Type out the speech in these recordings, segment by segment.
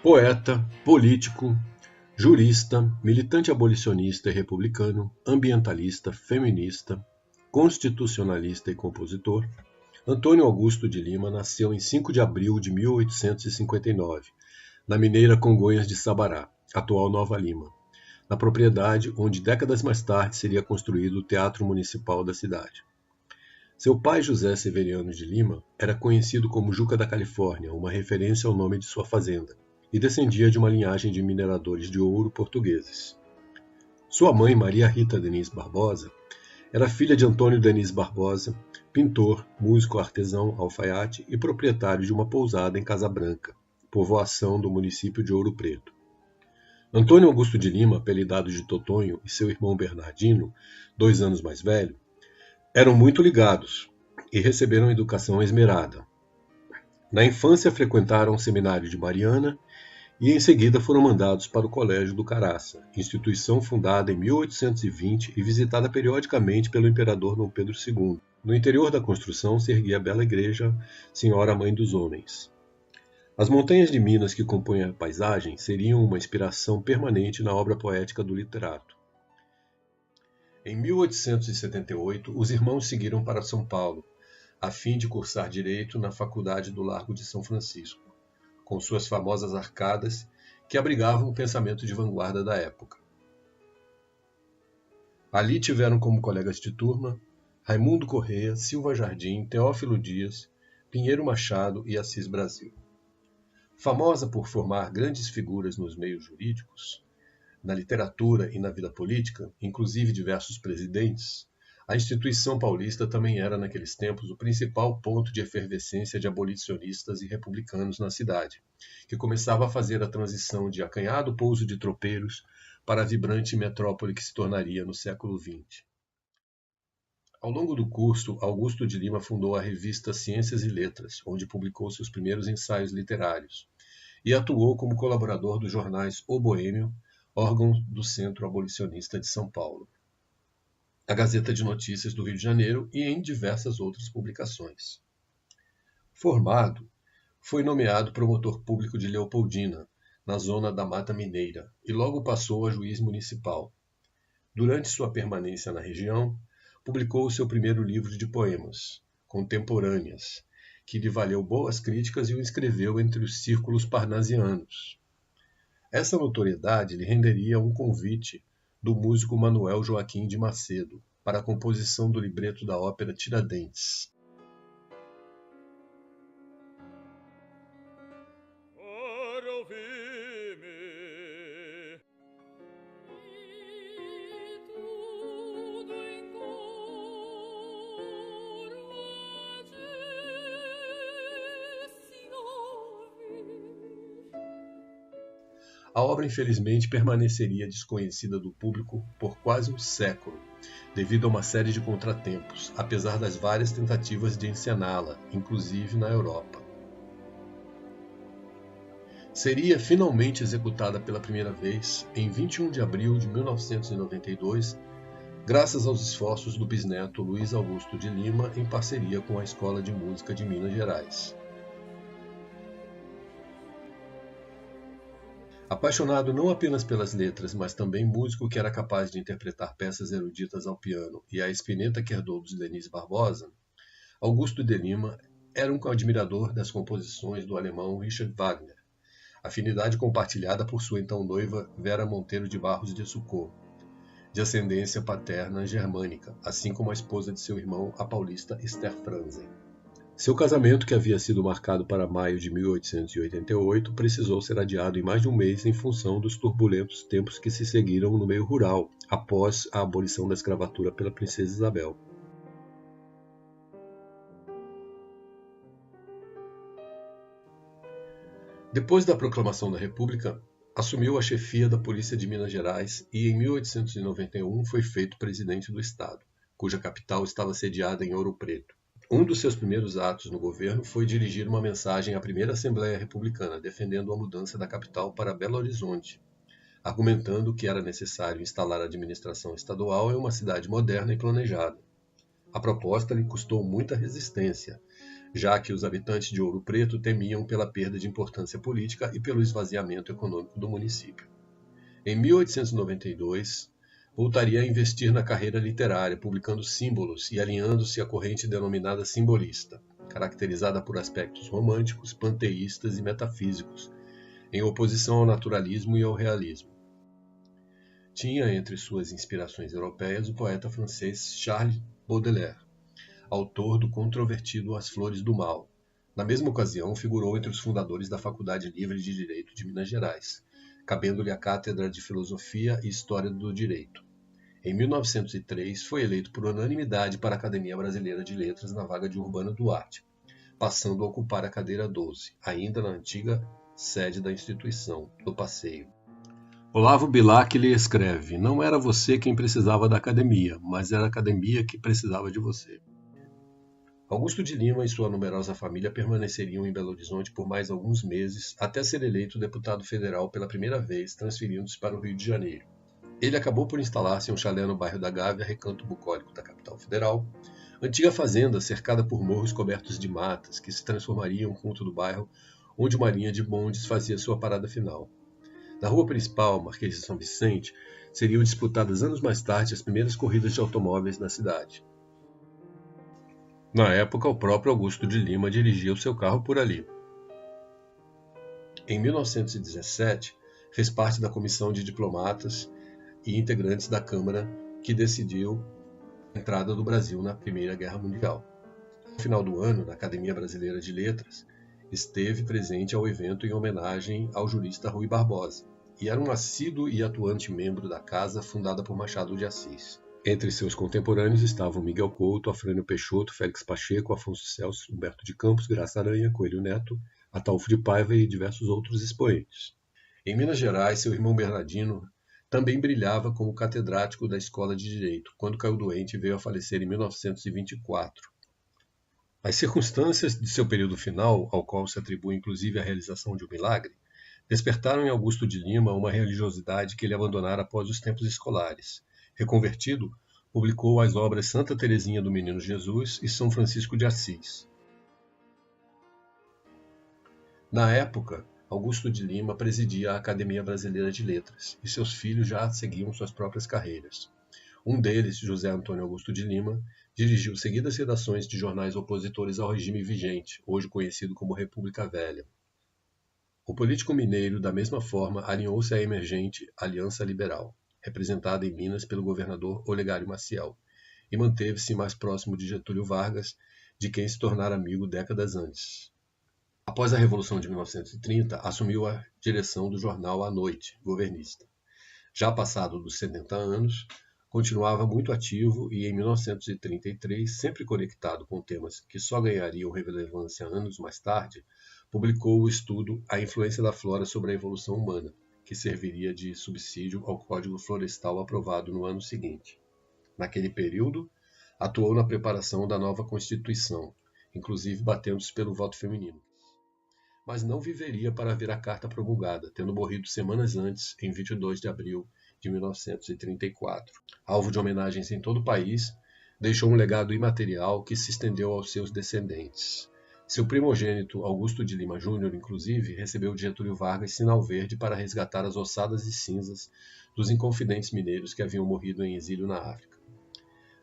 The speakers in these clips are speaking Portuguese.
Poeta, político, jurista, militante abolicionista e republicano, ambientalista, feminista, constitucionalista e compositor, Antônio Augusto de Lima nasceu em 5 de abril de 1859, na mineira Congonhas de Sabará, atual Nova Lima, na propriedade onde décadas mais tarde seria construído o Teatro Municipal da cidade. Seu pai, José Severiano de Lima, era conhecido como Juca da Califórnia, uma referência ao nome de sua fazenda, e descendia de uma linhagem de mineradores de ouro portugueses. Sua mãe, Maria Rita Denis Barbosa, era filha de Antônio Denis Barbosa, pintor, músico artesão, alfaiate e proprietário de uma pousada em Casa Branca, povoação do município de Ouro Preto. Antônio Augusto de Lima, apelidado de Totonho, e seu irmão Bernardino, 2 anos mais velho, eram muito ligados e receberam educação esmerada. Na infância frequentaram o seminário de Mariana e em seguida foram mandados para o Colégio do Caraça, instituição fundada em 1820 e visitada periodicamente pelo imperador Dom Pedro II. No interior da construção se erguia a bela igreja Senhora Mãe dos Homens. As montanhas de Minas que compõem a paisagem seriam uma inspiração permanente na obra poética do literato. Em 1878, os irmãos seguiram para São Paulo, a fim de cursar Direito na Faculdade do Largo de São Francisco, com suas famosas arcadas que abrigavam o pensamento de vanguarda da época. Ali tiveram como colegas de turma Raimundo Corrêa, Silva Jardim, Teófilo Dias, Pinheiro Machado e Assis Brasil. Famosa por formar grandes figuras nos meios jurídicos, na literatura e na vida política, inclusive diversos presidentes, a instituição paulista também era, naqueles tempos, o principal ponto de efervescência de abolicionistas e republicanos na cidade, que começava a fazer a transição de acanhado pouso de tropeiros para a vibrante metrópole que se tornaria no século XX. Ao longo do curso, Augusto de Lima fundou a revista Ciências e Letras, onde publicou seus primeiros ensaios literários, e atuou como colaborador dos jornais O Boêmio, órgão do Centro Abolicionista de São Paulo, a Gazeta de Notícias do Rio de Janeiro e em diversas outras publicações. Formado, foi nomeado promotor público de Leopoldina, na zona da Mata Mineira, e logo passou a juiz municipal. Durante sua permanência na região, publicou o seu primeiro livro de poemas, Contemporâneas, que lhe valeu boas críticas e o inscreveu entre os círculos parnasianos. Essa notoriedade lhe renderia um convite do músico Manuel Joaquim de Macedo para a composição do libreto da ópera Tiradentes. A obra, infelizmente, permaneceria desconhecida do público por quase um século, devido a uma série de contratempos, apesar das várias tentativas de encená-la, inclusive na Europa. Seria finalmente executada pela primeira vez em 21 de abril de 1992, graças aos esforços do bisneto Luiz Augusto de Lima em parceria com a Escola de Música de Minas Gerais. Apaixonado não apenas pelas letras, mas também músico que era capaz de interpretar peças eruditas ao piano e a espineta que herdou dos Denis Barbosa, Augusto de Lima era um admirador das composições do alemão Richard Wagner, afinidade compartilhada por sua então noiva Vera Monteiro de Barros de Sucô, de ascendência paterna germânica, assim como a esposa de seu irmão, a paulista Esther Franzen. Seu casamento, que havia sido marcado para maio de 1888, precisou ser adiado em mais de um mês em função dos turbulentos tempos que se seguiram no meio rural, após a abolição da escravatura pela princesa Isabel. Depois da proclamação da República, assumiu a chefia da Polícia de Minas Gerais e, em 1891, foi feito presidente do Estado, cuja capital estava sediada em Ouro Preto. Um dos seus primeiros atos no governo foi dirigir uma mensagem à primeira Assembleia Republicana, defendendo a mudança da capital para Belo Horizonte, argumentando que era necessário instalar a administração estadual em uma cidade moderna e planejada. A proposta lhe custou muita resistência, já que os habitantes de Ouro Preto temiam pela perda de importância política e pelo esvaziamento econômico do município. Em 1892, voltaria a investir na carreira literária, publicando símbolos e alinhando-se à corrente denominada simbolista, caracterizada por aspectos românticos, panteístas e metafísicos, em oposição ao naturalismo e ao realismo. Tinha entre suas inspirações europeias o poeta francês Charles Baudelaire, autor do controvertido As Flores do Mal. Na mesma ocasião, figurou entre os fundadores da Faculdade Livre de Direito de Minas Gerais, cabendo-lhe a cátedra de Filosofia e História do Direito. Em 1903, foi eleito por unanimidade para a Academia Brasileira de Letras na vaga de Urbano Duarte, passando a ocupar a cadeira 12, ainda na antiga sede da instituição, do Passeio. Olavo Bilac lhe escreve: não era você quem precisava da academia, mas era a academia que precisava de você. Augusto de Lima e sua numerosa família permaneceriam em Belo Horizonte por mais alguns meses, até ser eleito deputado federal pela primeira vez, transferindo-se para o Rio de Janeiro. Ele acabou por instalar-se em um chalé no bairro da Gávea, recanto bucólico da capital federal, antiga fazenda cercada por morros cobertos de matas, que se transformaria em um ponto do bairro, onde uma linha de bondes fazia sua parada final. Na rua principal, Marquês de São Vicente, seriam disputadas anos mais tarde as primeiras corridas de automóveis na cidade. Na época, o próprio Augusto de Lima dirigia o seu carro por ali. Em 1917, fez parte da comissão de diplomatas e integrantes da Câmara que decidiu a entrada do Brasil na Primeira Guerra Mundial. No final do ano, na Academia Brasileira de Letras, esteve presente ao evento em homenagem ao jurista Rui Barbosa, e era um assíduo e atuante membro da casa fundada por Machado de Assis. Entre seus contemporâneos estavam Miguel Couto, Afrânio Peixoto, Félix Pacheco, Afonso Celso, Humberto de Campos, Graça Aranha, Coelho Neto, Ataúfo de Paiva e diversos outros expoentes. Em Minas Gerais, seu irmão Bernardino também brilhava como catedrático da Escola de Direito, quando caiu doente e veio a falecer em 1924. As circunstâncias de seu período final, ao qual se atribui inclusive a realização de um milagre, despertaram em Augusto de Lima uma religiosidade que ele abandonara após os tempos escolares. Reconvertido, publicou as obras Santa Teresinha do Menino Jesus e São Francisco de Assis. Na época, Augusto de Lima presidia a Academia Brasileira de Letras, e seus filhos já seguiam suas próprias carreiras. Um deles, José Antônio Augusto de Lima, dirigiu seguidas redações de jornais opositores ao regime vigente, hoje conhecido como República Velha. O político mineiro, da mesma forma, alinhou-se à emergente Aliança Liberal, representada em Minas pelo governador Olegário Maciel, e manteve-se mais próximo de Getúlio Vargas, de quem se tornara amigo décadas antes. Após a Revolução de 1930, assumiu a direção do jornal A Noite, governista. Já passado dos 70 anos, continuava muito ativo e, em 1933, sempre conectado com temas que só ganhariam relevância anos mais tarde, publicou o estudo A Influência da Flora sobre a Evolução Humana, que serviria de subsídio ao Código Florestal aprovado no ano seguinte. Naquele período, atuou na preparação da nova Constituição, inclusive batendo-se pelo voto feminino. Mas não viveria para ver a carta promulgada, tendo morrido semanas antes, em 22 de abril de 1934. Alvo de homenagens em todo o país, deixou um legado imaterial que se estendeu aos seus descendentes. Seu primogênito, Augusto de Lima Júnior, inclusive, recebeu de Getúlio Vargas sinal verde para resgatar as ossadas e cinzas dos inconfidentes mineiros que haviam morrido em exílio na África.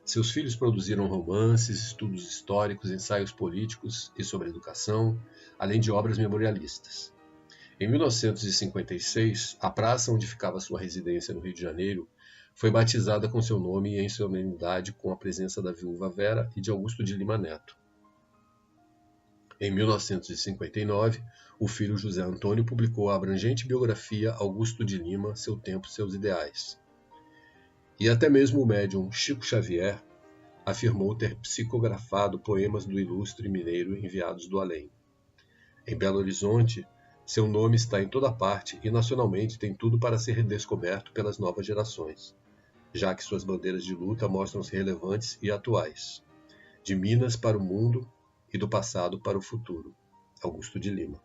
Seus filhos produziram romances, estudos históricos, ensaios políticos e sobre educação, além de obras memorialistas. Em 1956, a praça onde ficava sua residência no Rio de Janeiro foi batizada com seu nome e em solenidade com a presença da viúva Vera e de Augusto de Lima Neto. Em 1959, o filho José Antônio publicou a abrangente biografia Augusto de Lima, Seu Tempo, Seus Ideais. E até mesmo o médium Chico Xavier afirmou ter psicografado poemas do ilustre mineiro enviados do além. Em Belo Horizonte, seu nome está em toda parte e nacionalmente tem tudo para ser redescoberto pelas novas gerações, já que suas bandeiras de luta mostram-se relevantes e atuais. De Minas para o mundo e do passado para o futuro. Augusto de Lima.